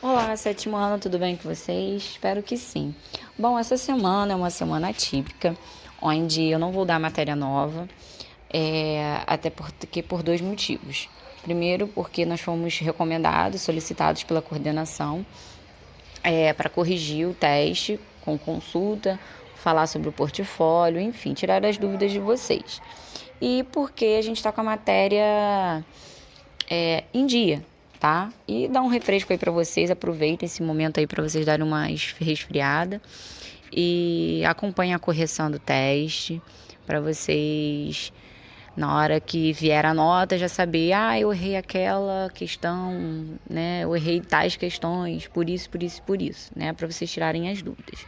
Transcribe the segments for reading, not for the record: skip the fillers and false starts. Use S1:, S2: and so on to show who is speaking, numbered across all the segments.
S1: Olá, sétimo ano, tudo bem com vocês? Espero que sim. Bom, essa semana é uma semana atípica, onde eu não vou dar matéria nova, até porque por dois motivos. Primeiro, porque nós fomos recomendados, solicitados pela coordenação, para corrigir o teste com consulta, falar sobre o portfólio, enfim, tirar as dúvidas de vocês. E porque a gente está com a matéria em dia, tá? E dá um refresco aí para vocês, aproveitem esse momento aí para vocês darem uma resfriada e acompanhem a correção do teste para vocês, na hora que vier a nota, já saber, eu errei aquela questão, né? Eu errei tais questões, por isso, né? Para vocês tirarem as dúvidas.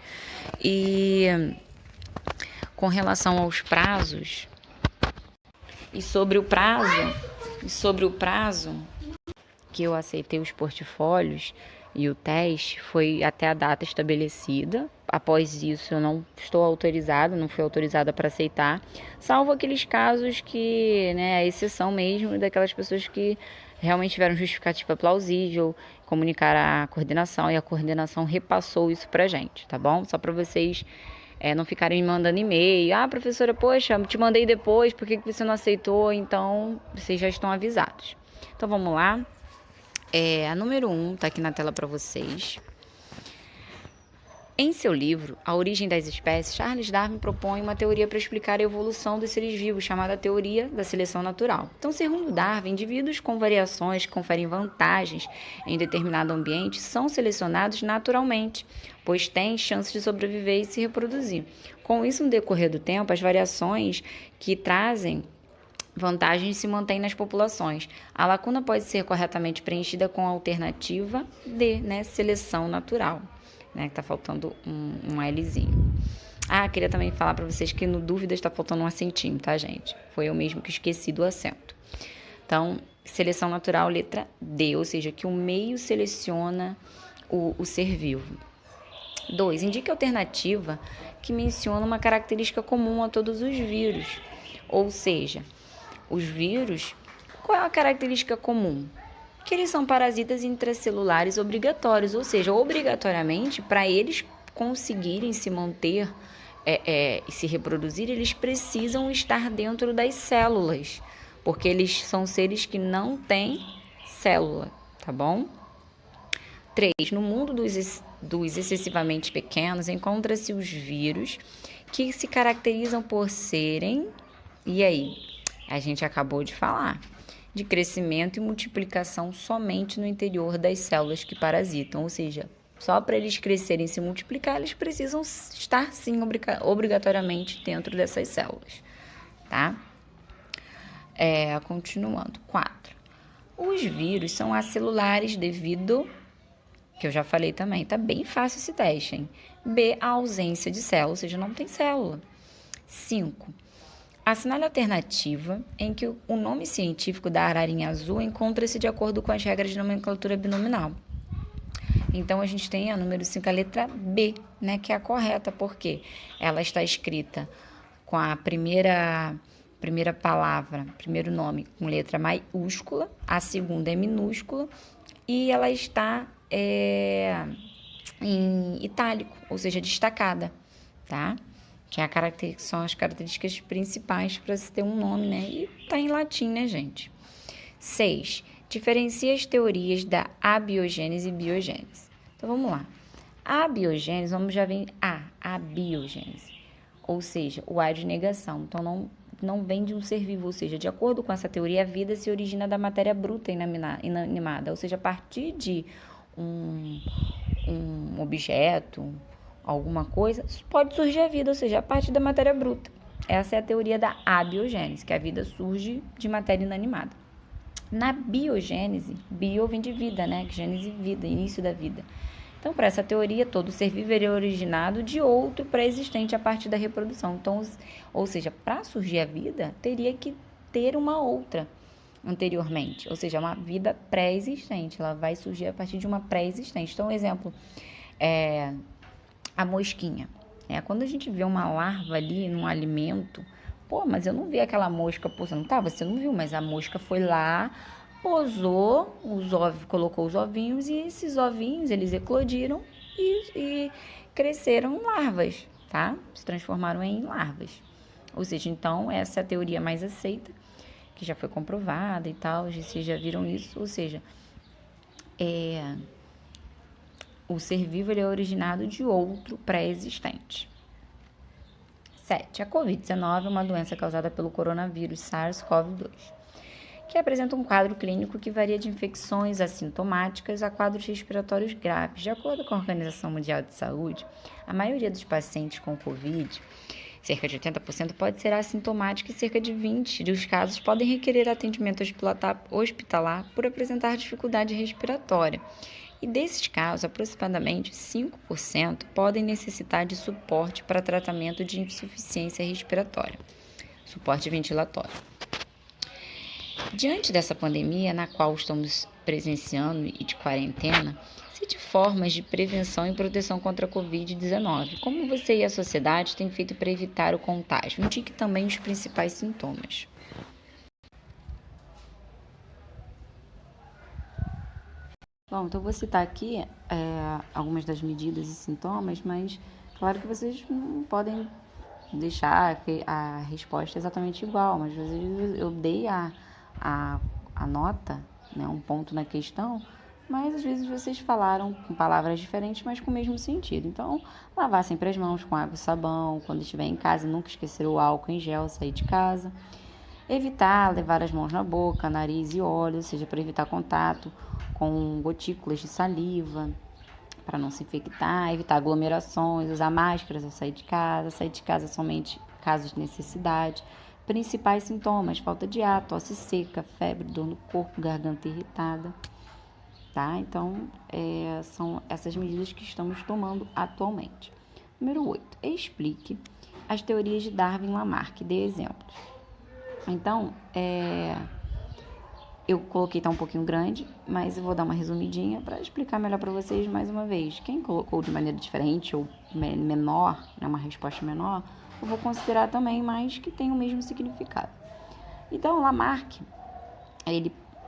S1: E com relação aos prazos, e sobre o prazo, que eu aceitei os portfólios e o teste foi até a data estabelecida. Após isso, eu não estou autorizada, não fui autorizada para aceitar, salvo aqueles casos que, né, a exceção mesmo daquelas pessoas que realmente tiveram justificativa plausível, comunicar à coordenação e a coordenação repassou isso pra gente, tá bom? Só para vocês não ficarem me mandando e-mail. Professora, poxa, te mandei depois, por que você não aceitou? Então, vocês já estão avisados. Então, vamos lá. A número 1 está aqui na tela para vocês. Em seu livro, A Origem das Espécies, Charles Darwin propõe uma teoria para explicar a evolução dos seres vivos, chamada teoria da seleção natural. Então, segundo Darwin, indivíduos com variações que conferem vantagens em determinado ambiente são selecionados naturalmente, pois têm chances de sobreviver e se reproduzir. Com isso, no decorrer do tempo, as variações que trazem vantagens se mantêm nas populações. A lacuna pode ser corretamente preenchida com a alternativa D, né, seleção natural, né, que está faltando um Lzinho. Queria também falar para vocês que no dúvida está faltando um acentinho, tá, gente? Foi eu mesmo que esqueci do acento. Então, seleção natural, letra D, ou seja, que o meio seleciona o ser vivo. 2. Indique a alternativa que menciona uma característica comum a todos os vírus, ou seja, os vírus, qual é a característica comum? Que eles são parasitas intracelulares obrigatórios, ou seja, obrigatoriamente, para eles conseguirem se manter e se reproduzir, eles precisam estar dentro das células, porque eles são seres que não têm célula, tá bom? 3. No mundo dos excessivamente pequenos, encontra-se os vírus que se caracterizam por serem... E aí? A gente acabou de falar de crescimento e multiplicação somente no interior das células que parasitam, ou seja, só para eles crescerem e se multiplicar, eles precisam estar, sim, obrigatoriamente dentro dessas células, tá? Continuando. 4. Os vírus são acelulares devido, que eu já falei também, tá bem fácil esse teste, hein? B, a ausência de célula, ou seja, não tem célula. 5. Assinale a alternativa em que o nome científico da ararinha azul encontra-se de acordo com as regras de nomenclatura binominal. Então, a gente tem a número 5, a letra B, né, que é a correta, porque ela está escrita com a primeira palavra, primeiro nome com letra maiúscula, a segunda é minúscula e ela está em itálico, ou seja, destacada, tá? Que são as características principais para se ter um nome, né? E tá em latim, né, gente? 6. Diferencia as teorias da abiogênese e biogênese. Então, vamos lá. A abiogênese, vamos já ver a biogênese. Ou seja, o A de negação. Então, não vem de um ser vivo. Ou seja, de acordo com essa teoria, a vida se origina da matéria bruta inanimada. Ou seja, a partir de um objeto, alguma coisa, pode surgir a vida, ou seja, a partir da matéria bruta. Essa é a teoria da abiogênese, que a vida surge de matéria inanimada. Na biogênese, bio vem de vida, né? Gênese, vida, início da vida. Então, para essa teoria, todo ser vivo é originado de outro pré-existente a partir da reprodução. Então, ou seja, para surgir a vida, teria que ter uma outra anteriormente, ou seja, uma vida pré-existente. Ela vai surgir a partir de uma pré-existente. Então, exemplo, a mosquinha. Quando a gente vê uma larva ali num alimento, mas eu não vi aquela mosca, você não viu, mas a mosca foi lá, posou os ovos, colocou os ovinhos e esses ovinhos, eles eclodiram e cresceram larvas, tá? Se transformaram em larvas. Ou seja, então, essa é a teoria mais aceita, que já foi comprovada e tal, vocês já viram isso, ou seja, o ser vivo ele é originado de outro pré-existente. 7. A Covid-19 é uma doença causada pelo coronavírus SARS-CoV-2, que apresenta um quadro clínico que varia de infecções assintomáticas a quadros respiratórios graves. De acordo com a Organização Mundial de Saúde, a maioria dos pacientes com Covid, cerca de 80%, pode ser assintomática e cerca de 20% dos casos podem requerer atendimento hospitalar por apresentar dificuldade respiratória. E desses casos, aproximadamente 5% podem necessitar de suporte para tratamento de insuficiência respiratória, suporte ventilatório. Diante dessa pandemia na qual estamos presenciando e de quarentena, cite formas de prevenção e proteção contra a Covid-19. Como você e a sociedade têm feito para evitar o contágio? Indique também os principais sintomas. Bom, então eu vou citar aqui algumas das medidas e sintomas, mas claro que vocês não podem deixar a resposta exatamente igual, mas às vezes eu dei a nota, né, um ponto na questão, mas às vezes vocês falaram com palavras diferentes, mas com o mesmo sentido. Então, lavar sempre as mãos com água e sabão, quando estiver em casa, nunca esquecer o álcool em gel, sair de casa. Evitar levar as mãos na boca, nariz e olhos, ou seja, para evitar contato com gotículas de saliva, para não se infectar, evitar aglomerações, usar máscaras ao sair de casa somente casos de necessidade. Principais sintomas: falta de ar, tosse seca, febre, dor no corpo, garganta irritada. Tá? Então, são essas medidas que estamos tomando atualmente. Número 8. Explique as teorias de Darwin e Lamarck. Dê exemplos. Então, eu coloquei um pouquinho grande, mas eu vou dar uma resumidinha para explicar melhor para vocês mais uma vez. Quem colocou de maneira diferente ou menor, né, uma resposta menor, eu vou considerar também, mas que tem o mesmo significado. Então, Lamarck,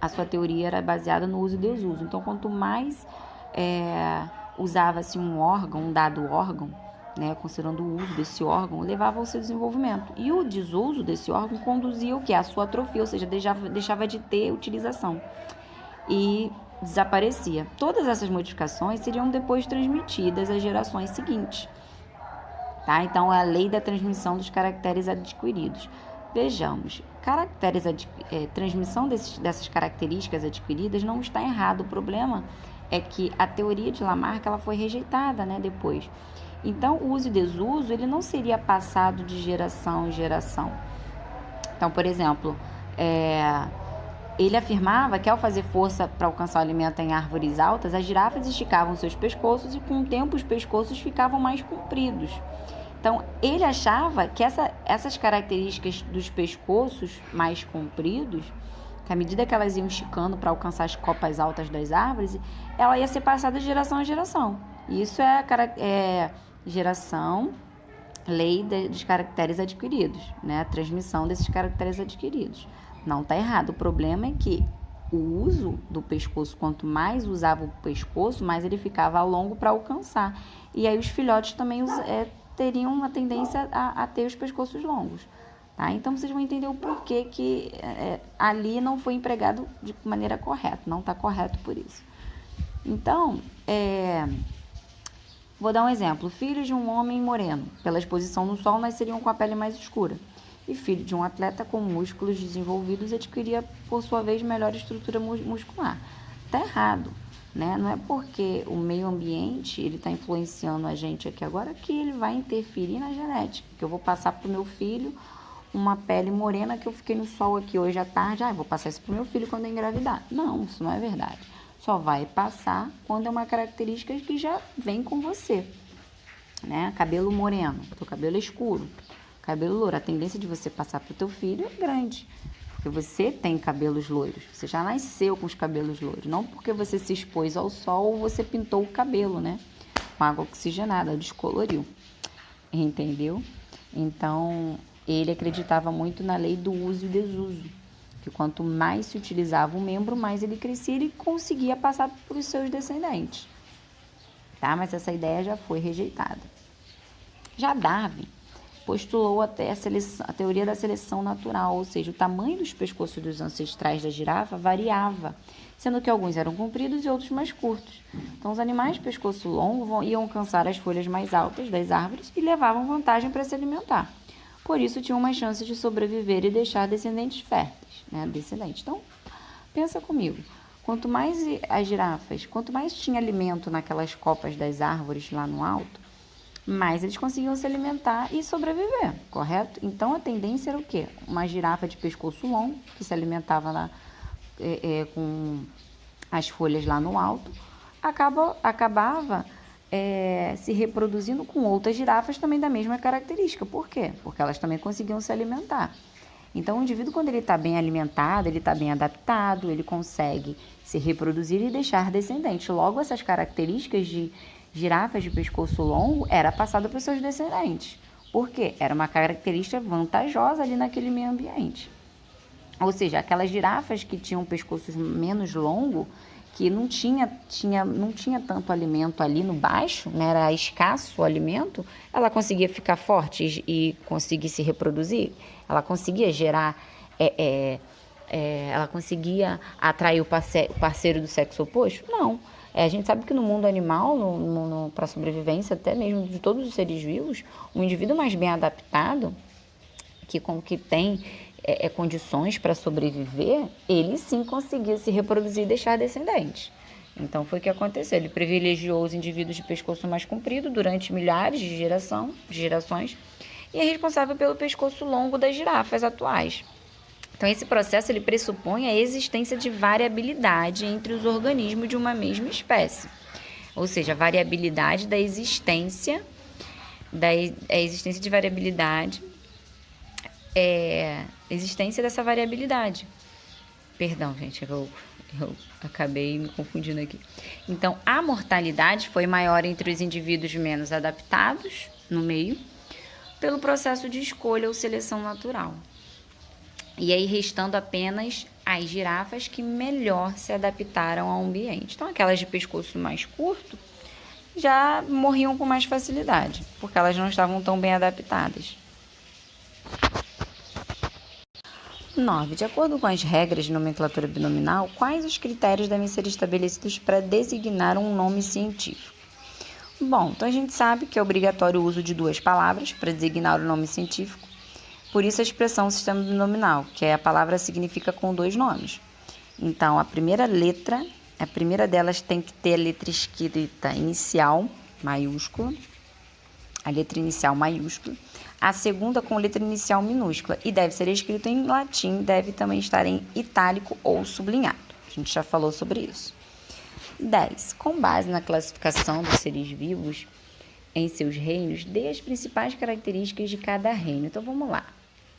S1: a sua teoria era baseada no uso e desuso. Então, quanto mais usava-se um dado órgão, né, considerando o uso desse órgão, levava ao seu desenvolvimento. E o desuso desse órgão conduzia o quê? A sua atrofia, ou seja, deixava de ter utilização e desaparecia. Todas essas modificações seriam depois transmitidas às gerações seguintes. Tá? Então, é a lei da transmissão dos caracteres adquiridos. Vejamos, transmissão dessas características adquiridas não está errado. O problema é que a teoria de Lamarck ela foi rejeitada, né, depois. Então, o uso e desuso ele não seria passado de geração em geração. Então, por exemplo, ele afirmava que ao fazer força para alcançar o alimento em árvores altas, as girafas esticavam seus pescoços e com o tempo os pescoços ficavam mais compridos. Então, ele achava que essas características dos pescoços mais compridos, que à medida que elas iam esticando para alcançar as copas altas das árvores, ela ia ser passada de geração em geração. Isso é lei dos caracteres adquiridos, né? A transmissão desses caracteres adquiridos. Não está errado. O problema é que o uso do pescoço, quanto mais usava o pescoço, mais ele ficava longo para alcançar. E aí os filhotes também teriam uma tendência a ter os pescoços longos. Tá? Então, vocês vão entender o porquê que ali não foi empregado de maneira correta. Não está correto por isso. Então, vou dar um exemplo. Filhos de um homem moreno, pela exposição no sol, nasceriam com a pele mais escura. E filho de um atleta com músculos desenvolvidos adquiria, por sua vez, melhor estrutura muscular. Está errado. Né? Não é porque o meio ambiente está influenciando a gente aqui agora que ele vai interferir na genética. Que eu vou passar para o meu filho uma pele morena que eu fiquei no sol aqui hoje à tarde. Eu vou passar isso para o meu filho quando eu engravidar. Não, isso não é verdade. Só vai passar quando é uma característica que já vem com você. Né? Cabelo moreno, teu cabelo escuro, cabelo louro. A tendência de você passar para o teu filho é grande. Porque você tem cabelos loiros, você já nasceu com os cabelos loiros, não porque você se expôs ao sol ou você pintou o cabelo, né? Com água oxigenada, descoloriu, entendeu? Então, ele acreditava muito na lei do uso e desuso. que quanto mais se utilizava o membro, mais ele crescia e ele conseguia passar para os seus descendentes. Tá? Mas essa ideia já foi rejeitada. Já Darwin postulou até a teoria da seleção natural, ou seja, o tamanho dos pescoços dos ancestrais da girafa variava, sendo que alguns eram compridos e outros mais curtos. Então, os animais de pescoço longo iam alcançar as folhas mais altas das árvores e levavam vantagem para se alimentar. Por isso, tinham mais chances de sobreviver e deixar descendentes férteis, né? Então, pensa comigo. Quanto mais as girafas, quanto mais tinha alimento naquelas copas das árvores lá no alto, mais eles conseguiam se alimentar e sobreviver, correto? Então, a tendência era o quê? Uma girafa de pescoço longo, que se alimentava com as folhas lá no alto, acabava se reproduzindo com outras girafas também da mesma característica. Por quê? Porque elas também conseguiam se alimentar. Então, o indivíduo, quando ele está bem alimentado, ele está bem adaptado, ele consegue se reproduzir e deixar descendentes. Logo, essas características de girafas de pescoço longo era passada para os seus descendentes. Por quê? Era uma característica vantajosa ali naquele meio ambiente. Ou seja, aquelas girafas que tinham pescoços menos longo, que não tinha tanto alimento ali no baixo, né, era escasso o alimento, ela conseguia ficar forte e conseguir se reproduzir, ela conseguia gerar, ela conseguia atrair o parceiro do sexo oposto? Não. A gente sabe que no mundo animal, para a sobrevivência até mesmo de todos os seres vivos, um indivíduo mais bem adaptado, que tem condições para sobreviver, ele sim conseguia se reproduzir e deixar descendentes. Então foi o que aconteceu. Ele privilegiou os indivíduos de pescoço mais comprido durante milhares de gerações e é responsável pelo pescoço longo das girafas atuais. Então, esse processo ele pressupõe a existência de variabilidade entre os organismos de uma mesma espécie. Ou seja, a variabilidade da existência, de variabilidade, existência dessa variabilidade. Perdão, gente, eu acabei me confundindo aqui. Então, a mortalidade foi maior entre os indivíduos menos adaptados no meio, pelo processo de escolha ou seleção natural. E aí, restando apenas as girafas que melhor se adaptaram ao ambiente. Então, aquelas de pescoço mais curto já morriam com mais facilidade, porque elas não estavam tão bem adaptadas. 9. De acordo com as regras de nomenclatura binominal, quais os critérios devem ser estabelecidos para designar um nome científico? Bom, então a gente sabe que é obrigatório o uso de duas palavras para designar o nome científico. Por isso a expressão sistema binominal, que a palavra significa com dois nomes. Então, a primeira delas tem que ter a letra escrita inicial, maiúscula, a letra inicial maiúscula, a segunda com letra inicial minúscula, e deve ser escrito em latim, deve também estar em itálico ou sublinhado. A gente já falou sobre isso. 10. Com base na classificação dos seres vivos em seus reinos, dê as principais características de cada reino. Então, vamos lá.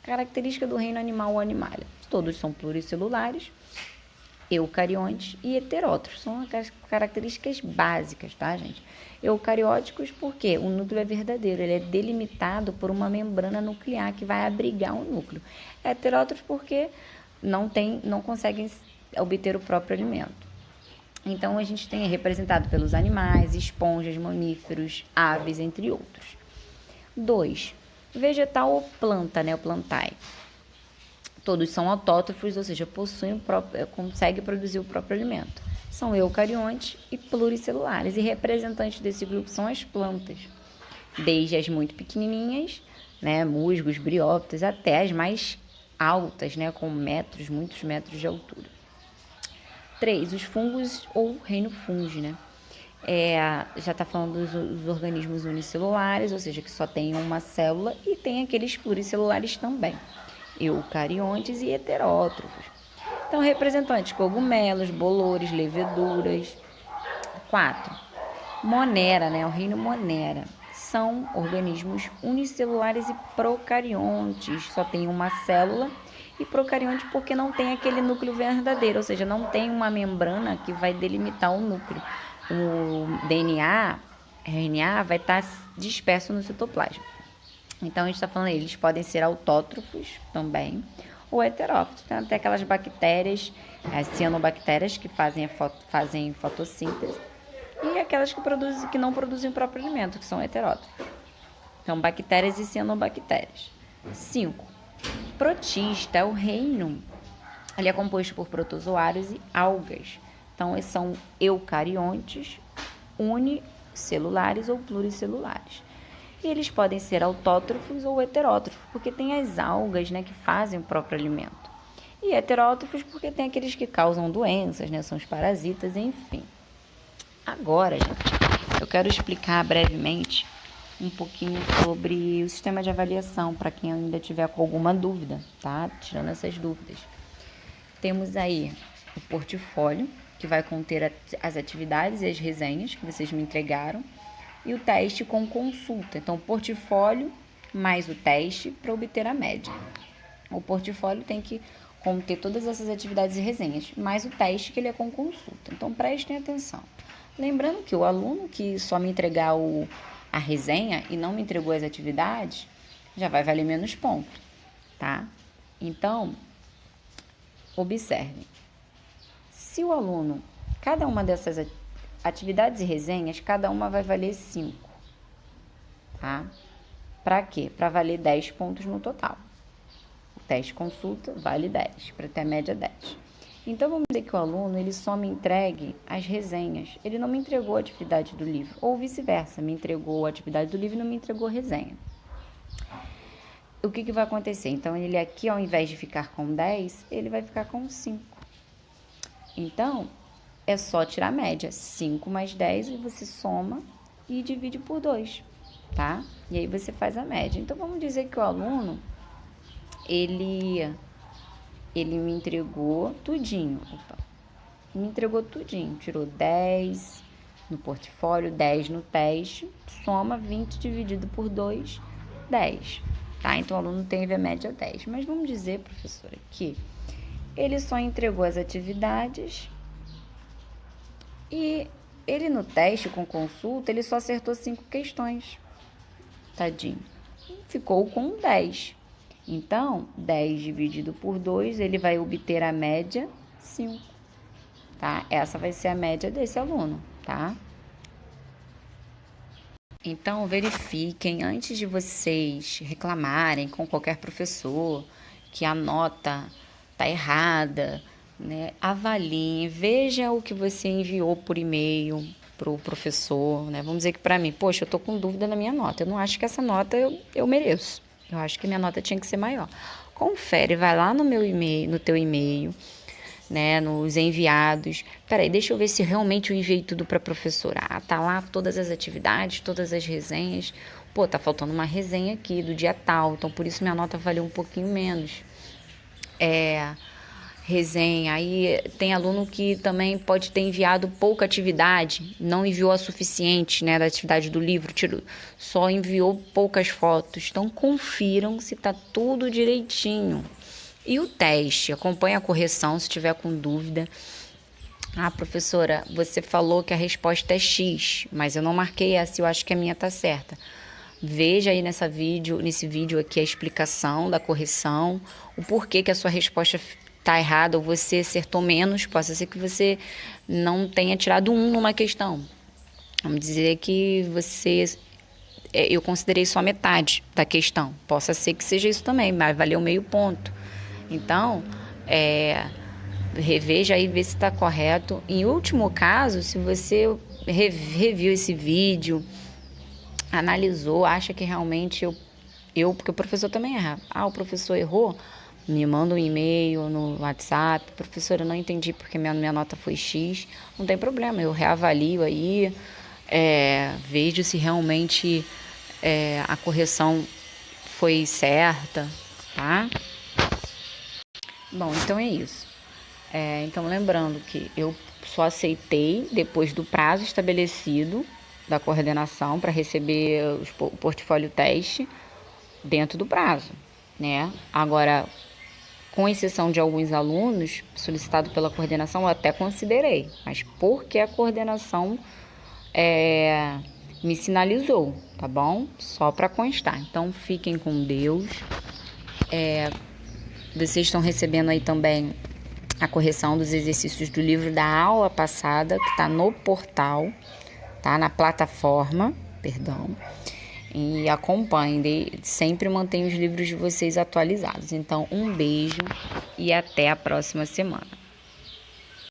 S1: Característica do reino animal ou animalia. Todos são pluricelulares, eucariontes e heterótrofos. São as características básicas, tá, gente? Eucarióticos porque o núcleo é verdadeiro, ele é delimitado por uma membrana nuclear que vai abrigar o núcleo. Heterótrofos porque não conseguem obter o próprio alimento. Então, a gente tem representado pelos animais, esponjas, mamíferos, aves, entre outros. 2. Vegetal ou planta, né? O plantae. Todos são autótrofos, ou seja, conseguem produzir o próprio alimento. São eucariontes e pluricelulares, e representantes desse grupo são as plantas. Desde as muito pequenininhas, né? Musgos, briófitos, até as mais altas, né? Com muitos metros de altura. 3. Os fungos ou reino fungi, né? Já está falando dos organismos unicelulares, ou seja, que só tem uma célula, e tem aqueles pluricelulares também, eucariontes e heterótrofos. Então, representantes, cogumelos, bolores, leveduras. 4. Monera, né? O reino Monera. São organismos unicelulares e procariontes, só tem uma célula, e procarionte porque não tem aquele núcleo verdadeiro, ou seja, não tem uma membrana que vai delimitar o núcleo. O DNA, RNA, vai estar disperso no citoplasma. Então, a gente está falando, eles podem ser autótrofos também, ou heterófitos. Tem até aquelas bactérias, as cianobactérias, que fazem fotossíntese, e aquelas que não produzem o próprio alimento, que são heterótrofos. Então, bactérias e cianobactérias. 5. Protista é o reino. Ele é composto por protozoários e algas. Então, eles são eucariontes, unicelulares ou pluricelulares. E eles podem ser autótrofos ou heterótrofos, porque tem as algas, né, que fazem o próprio alimento. E heterótrofos porque tem aqueles que causam doenças, né, são os parasitas, enfim. Agora, gente, eu quero explicar brevemente um pouquinho sobre o sistema de avaliação, para quem ainda tiver com alguma dúvida, tá? Tirando essas dúvidas. Temos aí o portfólio, que vai conter as atividades e as resenhas que vocês me entregaram, e o teste com consulta. Então, o portfólio mais o teste para obter a média. O portfólio tem que conter todas essas atividades e resenhas, mais o teste que ele é com consulta. Então, prestem atenção. Lembrando que o aluno que só me entregar a resenha e não me entregou as atividades, já vai valer menos ponto, tá? Então, observem. Se o aluno, cada uma dessas atividades e resenhas, cada uma vai valer 5, tá? Para quê? Para valer 10 pontos no total. O teste consulta vale 10, para ter a média 10. Então, vamos dizer que o aluno, ele só me entregue as resenhas. Ele não me entregou a atividade do livro. Ou vice-versa, me entregou a atividade do livro e não me entregou a resenha. O que vai acontecer? Então, ele aqui, ao invés de ficar com 10, ele vai ficar com 5. Então, é só tirar a média. 5 mais 10, e você soma e divide por 2, tá? E aí você faz a média. Então, vamos dizer que o aluno, ele me entregou tudinho. Me entregou tudinho. Tirou 10 no portfólio, 10 no teste. Soma 20 dividido por 2, 10. Tá? Então, o aluno teve a média 10. Mas vamos dizer, professora, que ele só entregou as atividades e ele no teste com consulta, ele só acertou 5 questões. Tadinho. Ficou com 10. Então, 10 dividido por 2, ele vai obter a média 5, tá? Essa vai ser a média desse aluno, tá? Então, verifiquem, antes de vocês reclamarem com qualquer professor que a nota tá errada, né? Avaliem, veja o que você enviou por e-mail pro professor, né? Vamos dizer que para mim, poxa, eu tô com dúvida na minha nota, eu não acho que essa nota eu mereço. Eu acho que minha nota tinha que ser maior. Confere, vai lá no meu e-mail, no teu e-mail, né, nos enviados. Peraí, deixa eu ver se realmente eu enviei tudo para a professora. Ah, tá lá todas as atividades, todas as resenhas. Pô, tá faltando uma resenha aqui do dia tal, então por isso minha nota valeu um pouquinho menos. Resenha. Aí tem aluno que também pode ter enviado pouca atividade, não enviou a suficiente, né, da atividade do livro, só enviou poucas fotos. Então, confiram se tá tudo direitinho. E o teste, acompanhe a correção se tiver com dúvida. Ah, professora, você falou que a resposta é X, mas eu não marquei essa, eu acho que a minha tá certa. Veja aí nesse vídeo aqui a explicação da correção, o porquê que a sua resposta tá errada ou você acertou menos. Pode ser que você não tenha tirado 1 numa questão. Vamos dizer que eu considerei só metade da questão. Possa ser que seja isso também, mas valeu meio ponto. Então, reveja aí, vê se está correto. Em último caso, se você reviu esse vídeo, analisou, acha que realmente porque o professor também erra. Ah, o professor errou? Me manda um e-mail no WhatsApp. Professora, eu não entendi porque minha nota foi X. Não tem problema, eu reavalio aí, vejo se realmente a correção foi certa, tá? Bom, então é isso. Então, lembrando que eu só aceitei depois do prazo estabelecido da coordenação para receber o portfólio teste dentro do prazo, né? Agora, com exceção de alguns alunos solicitado pela coordenação, eu até considerei, mas porque a coordenação me sinalizou, tá bom? Só para constar. Então, fiquem com Deus. Vocês estão recebendo aí também a correção dos exercícios do livro da aula passada, que está no portal, tá? Na plataforma, perdão. E acompanhem, sempre mantenham os livros de vocês atualizados. Então, um beijo e até a próxima semana.